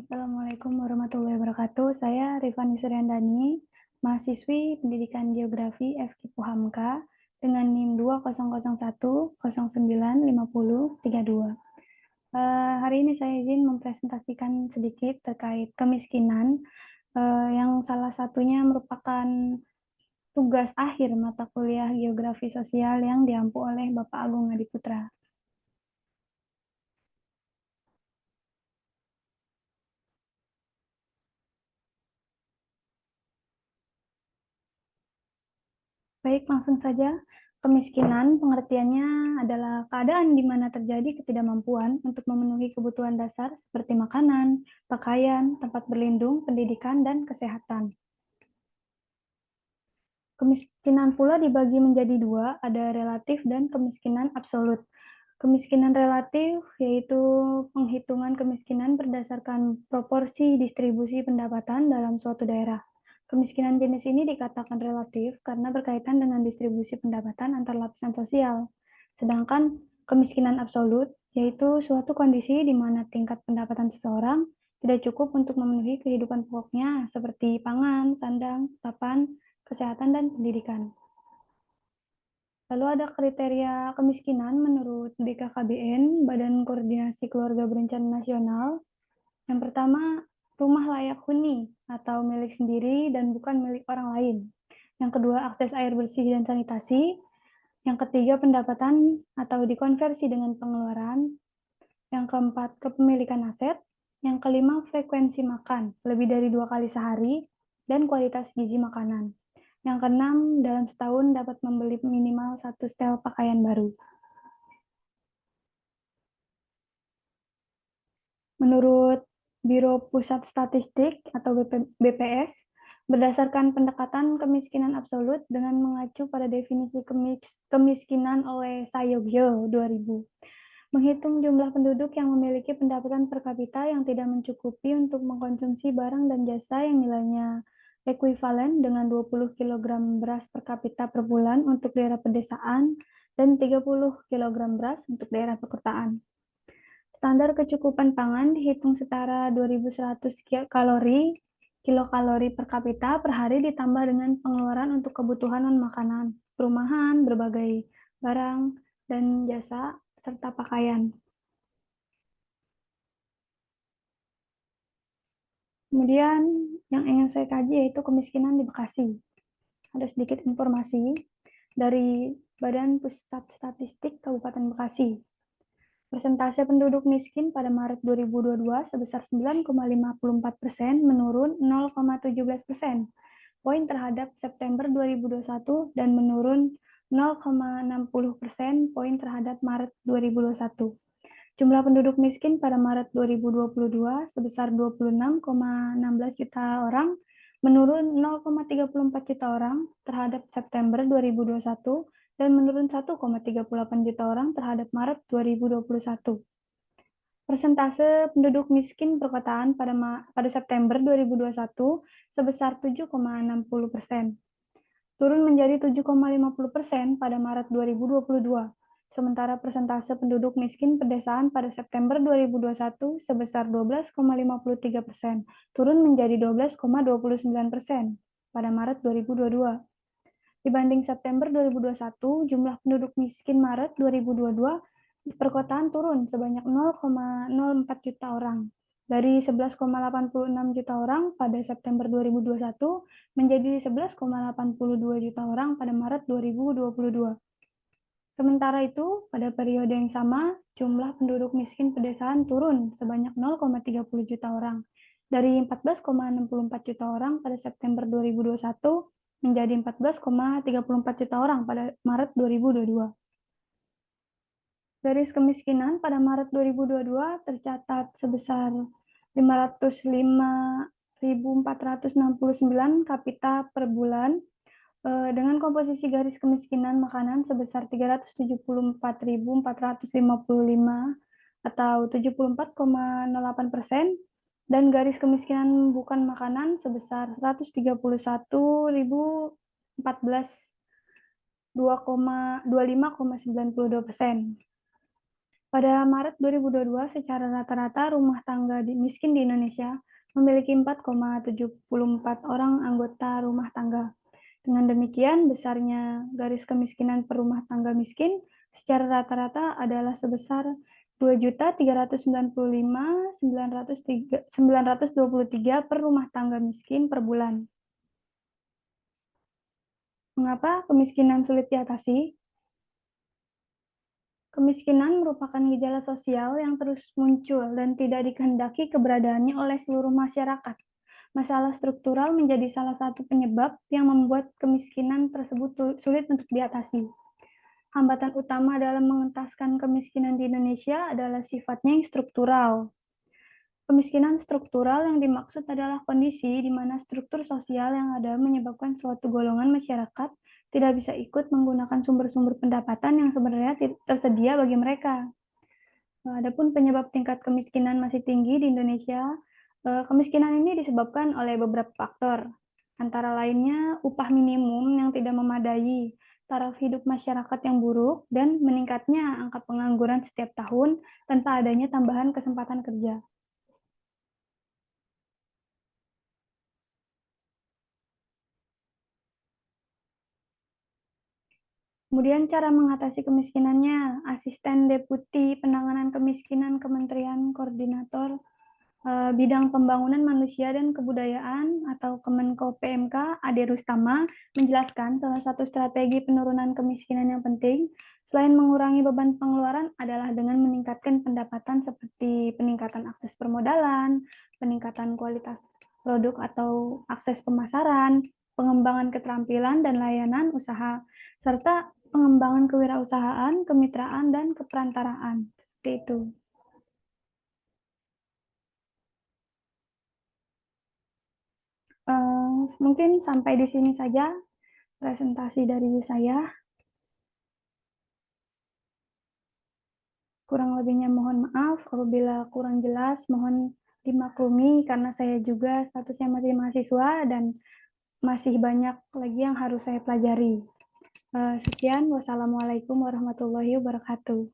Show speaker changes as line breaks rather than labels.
Assalamualaikum warahmatullahi wabarakatuh. Saya Rifani Suryandani, mahasiswi Pendidikan Geografi FKIP Hamka dengan NIM 2001095032. Hari ini saya izin mempresentasikan sedikit terkait kemiskinan, yang salah satunya merupakan tugas akhir mata kuliah Geografi Sosial yang diampu oleh Bapak Agung Adiputra. Baik, langsung saja. Kemiskinan pengertiannya adalah keadaan di mana terjadi ketidakmampuan untuk memenuhi kebutuhan dasar seperti makanan, pakaian, tempat berlindung, pendidikan, dan kesehatan. Kemiskinan pula dibagi menjadi dua, ada relatif dan kemiskinan absolut. Kemiskinan relatif yaitu penghitungan kemiskinan berdasarkan proporsi distribusi pendapatan dalam suatu daerah. Kemiskinan jenis ini dikatakan relatif karena berkaitan dengan distribusi pendapatan antar lapisan sosial. Sedangkan kemiskinan absolut yaitu suatu kondisi di mana tingkat pendapatan seseorang tidak cukup untuk memenuhi kehidupan pokoknya seperti pangan, sandang, papan, kesehatan, dan pendidikan. Lalu ada kriteria kemiskinan menurut BKKBN, Badan Koordinasi Keluarga Berencana Nasional. Yang pertama, rumah layak huni atau milik sendiri dan bukan milik orang lain. Yang kedua, akses air bersih dan sanitasi. Yang ketiga, pendapatan atau dikonversi dengan pengeluaran. Yang keempat, kepemilikan aset. Yang kelima, frekuensi makan, lebih dari 2 kali sehari, dan kualitas gizi makanan. Yang keenam, dalam setahun dapat membeli minimal 1 setel pakaian baru. Menurut Biro Pusat Statistik atau BPS, berdasarkan pendekatan kemiskinan absolut dengan mengacu pada definisi kemiskinan oleh Sayogyo 2000, menghitung jumlah penduduk yang memiliki pendapatan per kapita yang tidak mencukupi untuk mengkonsumsi barang dan jasa yang nilainya ekuivalen dengan 20 kg beras per kapita per bulan untuk daerah pedesaan dan 30 kg beras untuk daerah perkotaan. Standar kecukupan pangan dihitung setara 2.100 kilokalori per kapita per hari ditambah dengan pengeluaran untuk kebutuhan non-makanan, perumahan, berbagai barang, dan jasa, serta pakaian. Kemudian yang ingin saya kaji yaitu kemiskinan di Bekasi. Ada sedikit informasi dari Badan Pusat Statistik Kabupaten Bekasi. Persentase penduduk miskin pada Maret 2022 sebesar 9,54% menurun 0,17% poin terhadap September 2021 dan menurun 0,60% poin terhadap Maret 2021. Jumlah penduduk miskin pada Maret 2022 sebesar 26,16 juta orang menurun 0,34 juta orang terhadap September 2021 dan menurun 1,38 juta orang terhadap Maret 2021. Persentase penduduk miskin perkotaan pada September 2021 sebesar 7,60%, turun menjadi 7,50% pada Maret 2022. Sementara persentase penduduk miskin pedesaan pada September 2021 sebesar 12,53%, turun menjadi 12,29% pada Maret 2022. Dibanding September 2021, jumlah penduduk miskin Maret 2022 di perkotaan turun sebanyak 0,04 juta orang, dari 11,86 juta orang pada September 2021 menjadi 11,82 juta orang pada Maret 2022. Sementara itu, pada periode yang sama, jumlah penduduk miskin pedesaan turun sebanyak 0,30 juta orang, dari 14,64 juta orang pada September 2021 menjadi 14,34 juta orang pada Maret 2022. Garis kemiskinan pada Maret 2022 tercatat sebesar 505.469 kapita per bulan, dengan komposisi garis kemiskinan makanan sebesar 374.455 atau 74,08%, dan garis kemiskinan bukan makanan sebesar 131.014 25,92%. Pada Maret 2022, secara rata-rata rumah tangga miskin di Indonesia memiliki 4,74 orang anggota rumah tangga. Dengan demikian, besarnya garis kemiskinan per rumah tangga miskin secara rata-rata adalah sebesar 2.395.923 per rumah tangga miskin per bulan. Mengapa kemiskinan sulit diatasi? Kemiskinan merupakan gejala sosial yang terus muncul dan tidak dikehendaki keberadaannya oleh seluruh masyarakat. Masalah struktural menjadi salah satu penyebab yang membuat kemiskinan tersebut sulit untuk diatasi. Hambatan utama dalam mengentaskan kemiskinan di Indonesia adalah sifatnya yang struktural. Kemiskinan struktural yang dimaksud adalah kondisi di mana struktur sosial yang ada menyebabkan suatu golongan masyarakat tidak bisa ikut menggunakan sumber-sumber pendapatan yang sebenarnya tersedia bagi mereka. Adapun penyebab tingkat kemiskinan masih tinggi di Indonesia, kemiskinan ini disebabkan oleh beberapa faktor, antara lainnya upah minimum yang tidak memadai, taraf hidup masyarakat yang buruk, dan meningkatnya angka pengangguran setiap tahun tanpa adanya tambahan kesempatan kerja. Kemudian cara mengatasi kemiskinannya, Asisten Deputi Penanganan Kemiskinan Kementerian Koordinator Bidang Pembangunan Manusia dan Kebudayaan atau Kemenko PMK, Ade Rustama, menjelaskan salah satu strategi penurunan kemiskinan yang penting selain mengurangi beban pengeluaran adalah dengan meningkatkan pendapatan seperti peningkatan akses permodalan, peningkatan kualitas produk atau akses pemasaran, pengembangan keterampilan dan layanan usaha, serta pengembangan kewirausahaan, kemitraan, dan keperantaraan. Seperti itu. Mungkin sampai di sini saja presentasi dari saya. Kurang lebihnya mohon maaf. Apabila kurang jelas, mohon dimaklumi karena saya juga statusnya masih mahasiswa dan masih banyak lagi yang harus saya pelajari. Sekian, wassalamualaikum warahmatullahi wabarakatuh.